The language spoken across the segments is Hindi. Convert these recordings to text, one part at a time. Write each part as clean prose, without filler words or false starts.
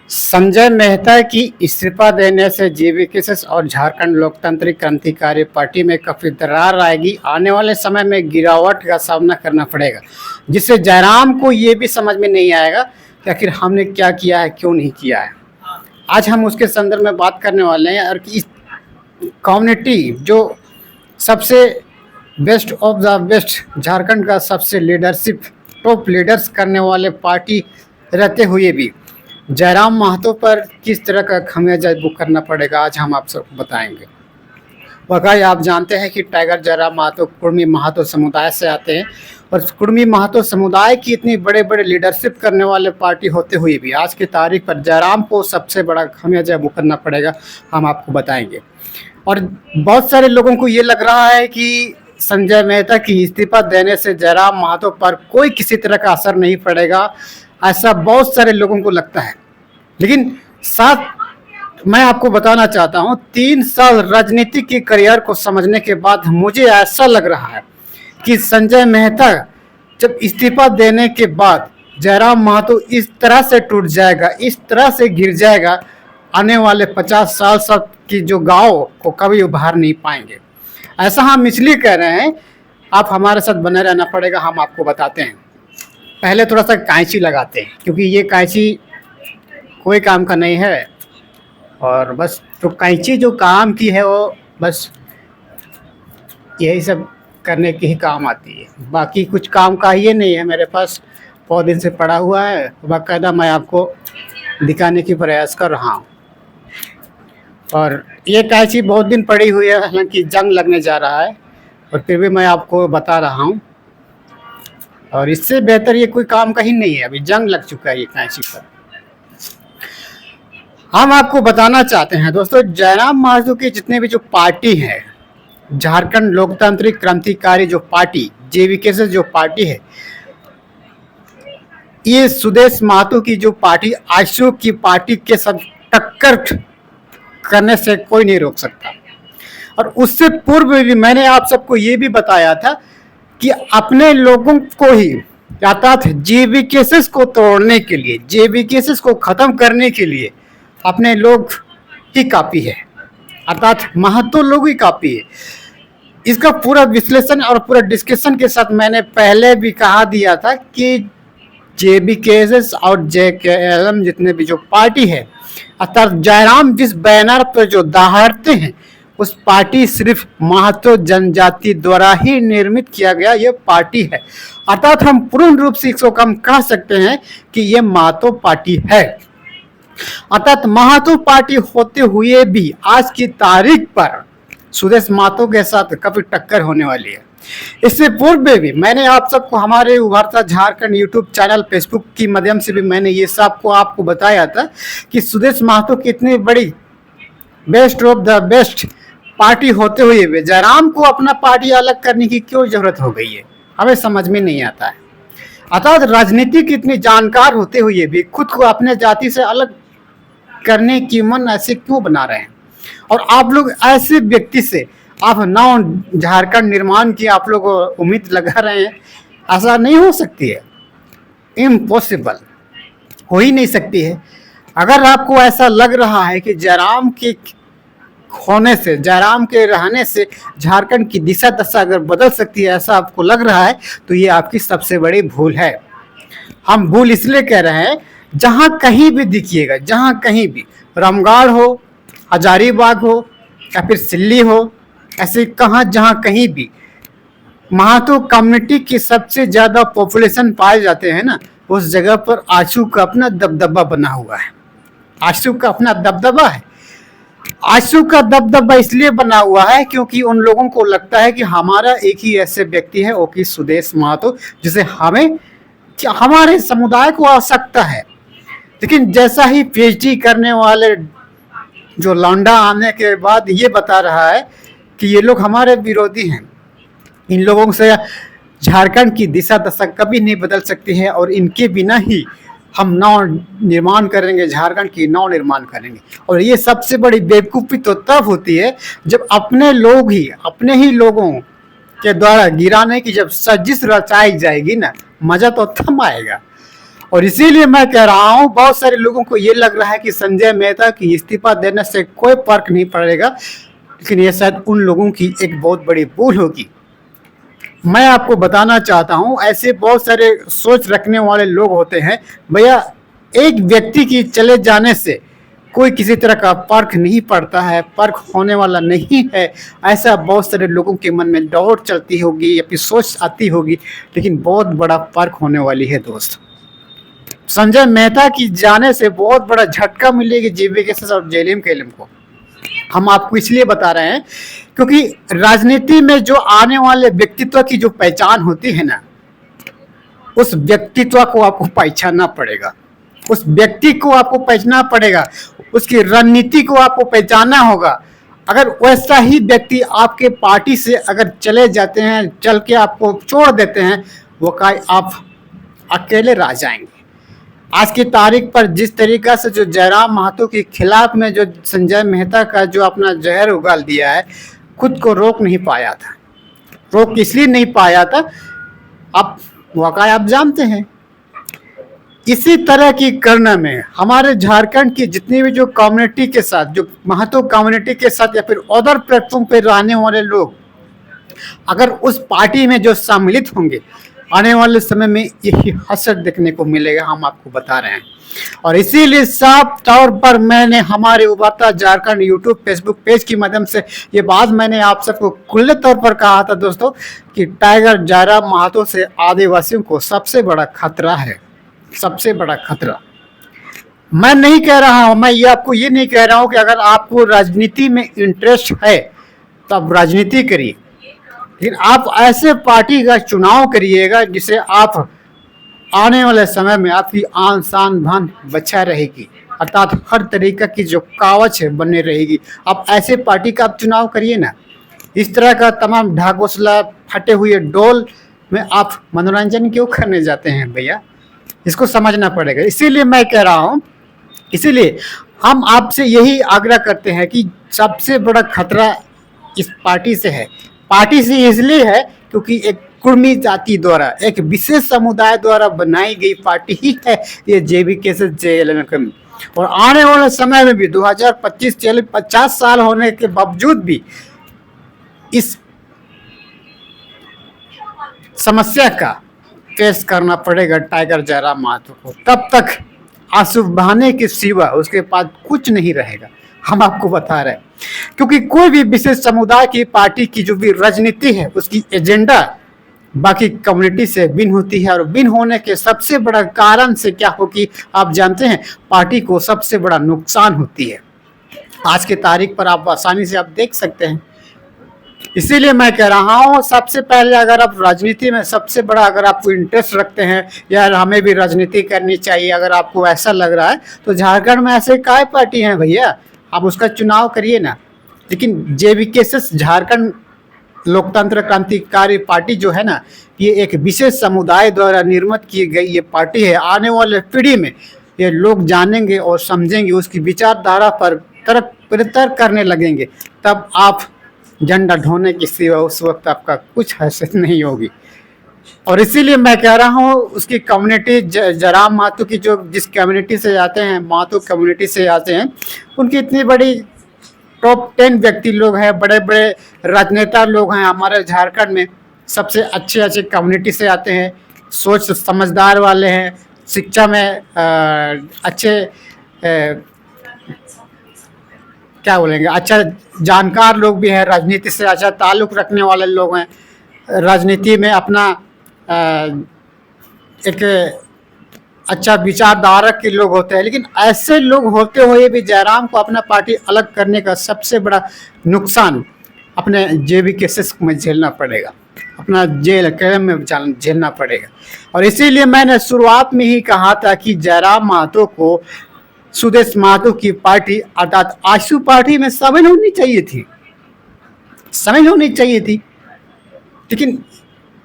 संजय मेहता की इस्तीफा देने से जेवीकेएस और झारखंड लोकतांत्रिक क्रांतिकारी पार्टी में काफी दरार आएगी। आने वाले समय में गिरावट का सामना करना पड़ेगा, जिससे जयराम को ये भी समझ में नहीं आएगा कि आखिर हमने क्या किया है, क्यों नहीं किया है। आज हम उसके संदर्भ में बात करने वाले हैं और इस कम्युनिटी जो सबसे best of the best Jharkhand का सबसे लीडरशिप टॉप लीडर्स करने वाले पार्टी रहते हुए भी जयराम महतो पर किस तरह का खमियाजा बुक करना पड़ेगा, आज हम आप सबको बताएंगे। वकाई आप जानते हैं कि टाइगर जयराम महतो कुर्मी महतो समुदाय से आते हैं और कुर्मी महतो समुदाय की इतनी बड़े बड़े लीडरशिप करने वाले पार्टी होते हुए भी आज की तारीख पर जयराम को सबसे बड़ा खमियाजा बुक करना पड़ेगा, हम आपको बताएंगे। और बहुत सारे लोगों को ये लग रहा है कि संजय मेहता की इस्तीफा देने से जयराम महतो पर कोई किसी तरह का असर नहीं पड़ेगा, ऐसा बहुत सारे लोगों को लगता है। लेकिन साथ मैं आपको बताना चाहता हूं, 3 साल राजनीति के करियर को समझने के बाद मुझे ऐसा लग रहा है कि संजय मेहता जब इस्तीफा देने के बाद जयराम महतो इस तरह से टूट जाएगा, इस तरह से गिर जाएगा, आने वाले 50 साल सब की जो गांव को कभी उभार नहीं पाएंगे। ऐसा हम इसलिए कह रहे हैं, आप हमारे साथ बने रहना पड़ेगा, हम आपको बताते हैं। पहले थोड़ा सा कैंची लगाते हैं, क्योंकि ये कैंची कोई काम का नहीं है और बस तो कैंची जो काम की है वो बस यही सब करने की ही काम आती है, बाकी कुछ काम का ही नहीं है। मेरे पास बहुत दिन से पड़ा हुआ है, बाकायदा मैं आपको दिखाने की प्रयास कर रहा हूँ। और ये कैंची बहुत दिन पड़ी हुई है, हालांकि जंग लगने जा रहा है और फिर भी मैं आपको बता रहा हूँ। और इससे बेहतर ये कोई काम का ही नहीं है, अभी जंग लग चुका है ये कैंची पर। हम आपको बताना चाहते हैं दोस्तों, जयराम महतो की जितने भी जो पार्टी है, झारखंड लोकतांत्रिक क्रांतिकारी जो पार्टी जेवीकेएस जो पार्टी है, ये सुदेश महतो की जो पार्टी अशोक की पार्टी के साथ टक्कर करने से कोई नहीं रोक सकता। और उससे पूर्व भी मैंने आप सबको ये भी बताया था कि अपने लोगों को ही अर्थात जेवीकेएस को तोड़ने के लिए, जेवीकेएस को खत्म करने के लिए अपने लोग ही काफी है, अर्थात महतो लोग ही काफी है। इसका पूरा विश्लेषण और पूरा डिस्कशन के साथ मैंने पहले भी कहा दिया था कि जेवीकेएस और जेकेएलएम जितने भी जो पार्टी है, अर्थात जयराम जिस बैनर पर जो दहाड़ते हैं, उस पार्टी सिर्फ महतो जनजाति द्वारा ही निर्मित किया गया ये पार्टी है। अर्थात हम पूर्ण रूप से इसको हम कह सकते हैं कि ये महतो पार्टी है। अर्थात महतो पार्टी होते हुए भी आज की तारीख पर सुदेश महतो के साथ काफी टक्कर होने वाली है। इससे पूर्व में भी मैंने आप सबको हमारे उभरता झारखंड यूट्यूब चैनल फेसबुक की माध्यम से भी मैंने ये सब को आपको बताया था कि सुदेश महतो की इतनी बड़ी best of the best party होते हुए भी जयराम को अपना पार्टी अलग करने की क्यों जरूरत हो गई है, हमें समझ में नहीं आता है। अर्थात राजनीति की इतनी जानकार होते हुए भी खुद को अपने जाति से अलग करने की मन ऐसे क्यों बना रहे हैं। और आप लोग ऐसे व्यक्ति से आप नव झारखंड निर्माण की आप लोग उम्मीद लगा रहे हैं, ऐसा नहीं हो सकती है, इम्पॉसिबल, हो ही नहीं सकती है। अगर आपको ऐसा लग रहा है कि जयराम के होने से, जयराम के रहने से झारखंड की दिशा दशा अगर बदल सकती है, ऐसा आपको लग रहा है, तो ये आपकी सबसे बड़ी भूल है। हम भूल इसलिए कह रहे हैं, जहां कहीं भी दिखिएगा, जहां कहीं भी रामगढ़ हो, हजारीबाग हो या फिर सिल्ली हो, ऐसे जहां कहीं भी महतो कम्युनिटी की सबसे ज्यादा पॉपुलेशन पाए जाते हैं ना, उस जगह पर आशू का अपना दबदबा बना हुआ है। आशू का अपना दबदबा है। आशू का दबदबा इसलिए बना हुआ है क्योंकि उन लोगों को लगता है कि हमारा एक ही ऐसे व्यक्ति है, वो कि सुदेश महतो, जिसे हमें हमारे समुदाय को आवश्यकता है। लेकिन जैसा ही पीएचडी करने वाले जो लौंडा आने के बाद ये बता रहा है कि ये लोग हमारे विरोधी हैं, इन लोगों से झारखंड की दिशा दशा कभी नहीं बदल सकती है और इनके बिना ही हम नव निर्माण करेंगे, झारखंड की नव निर्माण करेंगे। और ये सबसे बड़ी बेवकूफ़ी तो तब होती है जब अपने लोग ही अपने ही लोगों के द्वारा गिराने की जब साजिश रचाई जाएगी ना, मजा तो तब आएगा। और इसीलिए मैं कह रहा हूं, बहुत सारे लोगों को ये लग रहा है कि संजय मेहता की इस्तीफा देने से कोई फर्क नहीं पड़ेगा, लेकिन ये शायद उन लोगों की एक बहुत बड़ी भूल होगी। मैं आपको बताना चाहता हूं, ऐसे बहुत सारे सोच रखने वाले लोग होते हैं, भैया एक व्यक्ति की चले जाने से कोई किसी तरह का फर्क नहीं पड़ता है, फर्क होने वाला नहीं है, ऐसा बहुत सारे लोगों के मन में डाउट चलती होगी या फिर सोच आती होगी, लेकिन बहुत बड़ा फर्क होने वाली है दोस्त। संजय मेहता की जाने से बहुत बड़ा झटका मिलेगी जेबीकेएस और जेएलएम केएलएम को। हम आपको इसलिए बता रहे हैं क्योंकि राजनीति में जो आने वाले व्यक्तित्व की जो पहचान होती है ना, उस व्यक्तित्व को आपको पहचानना पड़ेगा, उस व्यक्ति को आपको पहचानना पड़ेगा, उसकी रणनीति को आपको पहचानना होगा। अगर वैसा ही व्यक्ति आपके पार्टी से अगर चले जाते हैं, चल के आपको छोड़ देते हैं, वो काय आप अकेले रह जाएंगे। आज की तारीख पर जिस तरीका से जो जयराम महतो के खिलाफ में जो संजय मेहता का जो अपना जहर उगाल दिया है, खुद को रोक नहीं पाया था। रोक इसलिए नहीं पाया था, आप वाकई आप जानते हैं। इसी तरह की करने में हमारे झारखंड की जितनी भी जो कम्युनिटी के साथ, जो महतो कम्युनिटी के साथ या फिर अदर प्लेटफॉर्म पे रहने वाले लोग अगर उस पार्टी में जो सम्मिलित होंगे, आने वाले समय में यही हसरत देखने को मिलेगा, हम आपको बता रहे हैं। और इसीलिए साफ तौर पर मैंने हमारे उभरता झारखंड यूट्यूब फेसबुक पेज की माध्यम से ये बात मैंने आप सबको खुले तौर पर कहा था दोस्तों कि टाइगर जयराम महतो से आदिवासियों को सबसे बड़ा खतरा है, सबसे बड़ा खतरा। मैं नहीं कह रहा हूं, मैं ये आपको ये नहीं कह रहा हूं कि अगर आपको राजनीति में इंटरेस्ट है तब राजनीति करिए, लेकिन आप ऐसे पार्टी का चुनाव करिएगा जिसे आप आने वाले समय में आपकी आन शान भान बचा रहेगी, अर्थात हर तरीका की जो कावच है बने रहेगी। आप ऐसे पार्टी का आप चुनाव करिए ना। इस तरह का तमाम ढाकोसला फटे हुए डोल में आप मनोरंजन क्यों करने जाते हैं भैया, इसको समझना पड़ेगा। इसीलिए मैं कह रहा हूँ, इसीलिए हम आपसे यही आग्रह करते हैं कि सबसे बड़ा खतरा इस पार्टी से है। पार्टी से इसलिए है क्योंकि एक कुर्मी जाति द्वारा, एक विशेष समुदाय द्वारा बनाई गई पार्टी ही है ये जेबीकेएस जेएलएम। और आने वाले समय में भी 2025 50 साल होने के बावजूद भी इस समस्या का फेस करना पड़ेगा टाइगर जयराम महतो को। तब तक आंसू बहाने के सिवा उसके पास कुछ नहीं रहेगा, हम आपको बता रहे हैं। क्योंकि कोई भी विशेष समुदाय की पार्टी की जो भी राजनीति है, उसकी एजेंडा बाकी कम्युनिटी से भिन्न होती है। और भिन्न होने के सबसे बड़ा कारण से क्या हो कि आप जानते हैं, पार्टी को सबसे बड़ा नुकसान होती है। आज की तारीख पर आप आसानी से आप देख सकते हैं। इसीलिए मैं कह रहा हूँ, सबसे पहले अगर आप राजनीति में सबसे बड़ा अगर आपको इंटरेस्ट रखते हैं, यार हमें भी राजनीति करनी चाहिए, अगर आपको ऐसा लग रहा है तो झारखंड में ऐसे काय पार्टी हैं भैया, आप उसका चुनाव करिए ना। लेकिन जेबीकेएस झारखंड लोकतंत्र क्रांतिकारी पार्टी जो है ना, ये एक विशेष समुदाय द्वारा निर्मित की गई ये पार्टी है। आने वाले पीढ़ी में ये लोग जानेंगे और समझेंगे, उसकी विचारधारा पर तर्क करने लगेंगे, तब आप झंडा ढोने की सिवा उस वक्त आपका कुछ हैसियत नहीं होगी। और इसीलिए मैं कह रहा हूँ, उसकी कम्युनिटी जयराम महतो की जो जिस कम्युनिटी से आते हैं, महतो कम्युनिटी से आते हैं, उनकी इतनी बड़ी टॉप 10 व्यक्ति लोग हैं, बड़े बड़े राजनेता लोग हैं हमारे झारखंड में, सबसे अच्छे अच्छे कम्युनिटी से आते हैं, सोच समझदार वाले हैं, शिक्षा में अच्छे क्या बोलेंगे, अच्छा जानकार लोग भी हैं, राजनीति से अच्छा ताल्लुक़ रखने वाले लोग हैं, राजनीति में अपना एक अच्छा विचारधारा के लोग होते हैं। लेकिन ऐसे लोग होते हुए भी जयराम को अपना पार्टी अलग करने का सबसे बड़ा नुकसान अपने जेबीकेएस में झेलना पड़ेगा, अपना जेएलएम में झेलना पड़ेगा। और इसीलिए मैंने शुरुआत में ही कहा था कि जयराम महतो को सुदेश महतो की पार्टी अर्थात आशू पार्टी में शामिल होनी चाहिए थी, शामिल होनी चाहिए थी। लेकिन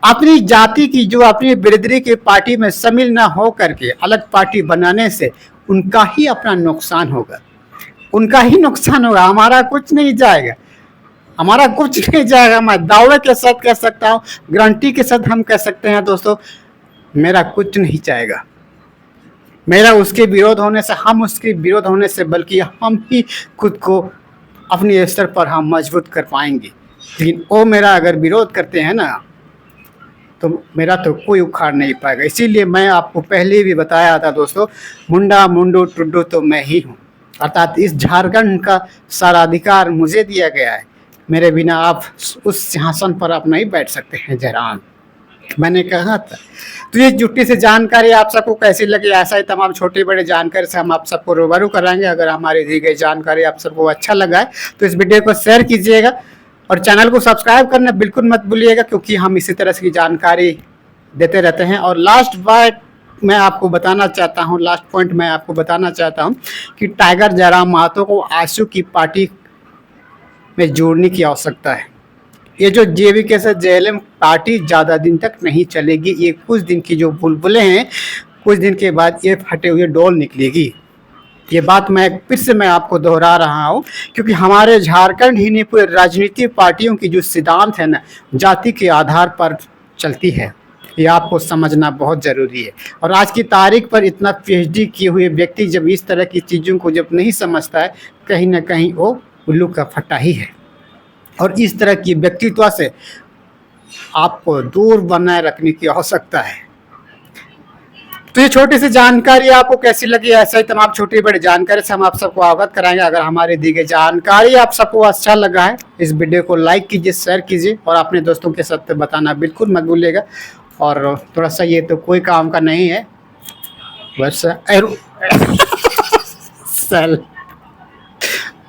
अपनी जाति की जो अपनी बिरादरी की पार्टी में शामिल ना हो करके अलग पार्टी बनाने से उनका ही अपना नुकसान होगा, उनका ही नुकसान होगा, हमारा कुछ नहीं जाएगा, हमारा कुछ नहीं जाएगा। मैं दावे के साथ कह सकता हूँ, गारंटी के साथ हम कह सकते हैं दोस्तों, मेरा कुछ नहीं जाएगा। मेरा उसके विरोध होने से, हम उसके विरोध होने से, बल्कि हम ही खुद को अपने स्तर पर हम मजबूत कर पाएंगे। लेकिन वो मेरा अगर विरोध करते हैं ना, तो मेरा तो कोई उखाड़ नहीं पाएगा। इसीलिए मैं आपको पहले भी बताया था दोस्तों, मुंडा मुंडू टुड्डू तो मैं ही हूँ। अर्थात इस झारखंड का सारा अधिकार मुझे दिया गया है। मेरे बिना आप उस सिंहासन पर आप नहीं बैठ सकते हैं जयराम, मैंने कहा था। तो ये जुट्टी से जानकारी आप सबको कैसी लगी, ऐसा ही तमाम छोटे बड़े जानकारी से हम आप सबको रूबरू कराएंगे। अगर हमारी दी गई जानकारी आप सबको अच्छा लगा है तो इस वीडियो को शेयर कीजिएगा और चैनल को सब्सक्राइब करना बिल्कुल मत भूलिएगा, क्योंकि हम इसी तरह की जानकारी देते रहते हैं। और लास्ट बात मैं आपको बताना चाहता हूँ, लास्ट पॉइंट मैं आपको बताना चाहता हूँ कि टाइगर जयराम महतो को आजसू की पार्टी में जोड़ने की आवश्यकता है। ये जो जेवीके से जेएलएम पार्टी ज़्यादा दिन तक नहीं चलेगी। ये कुछ दिन की जो बुलबुलें हैं, कुछ दिन के बाद ये फटे हुए डोल निकलेगी। ये बात मैं फिर से मैं आपको दोहरा रहा हूँ, क्योंकि हमारे झारखंड ही नहीं पूरे राजनीतिक पार्टियों की जो सिद्धांत है ना, जाति के आधार पर चलती है। ये आपको समझना बहुत ज़रूरी है। और आज की तारीख पर इतना पीएचडी किए हुए व्यक्ति जब इस तरह की चीज़ों को जब नहीं समझता है, कहीं ना कहीं वो उल्लू का फटा ही है। और इस तरह की व्यक्तित्व से आपको दूर बनाए रखने की आवश्यकता है। तो ये छोटी सी जानकारी आपको कैसी लगी, ऐसा ही तमाम छोटी बड़ी जानकारी से हम आप सबको अवगत कराएंगे। अगर हमारी दी गई जानकारी आप सबको अच्छा लगा है, इस वीडियो को लाइक कीजिए, शेयर कीजिए और अपने दोस्तों के साथ बताना बिल्कुल मत भूलिएगा। और थोड़ा सा ये तो कोई काम का नहीं है, बस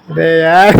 अरे यार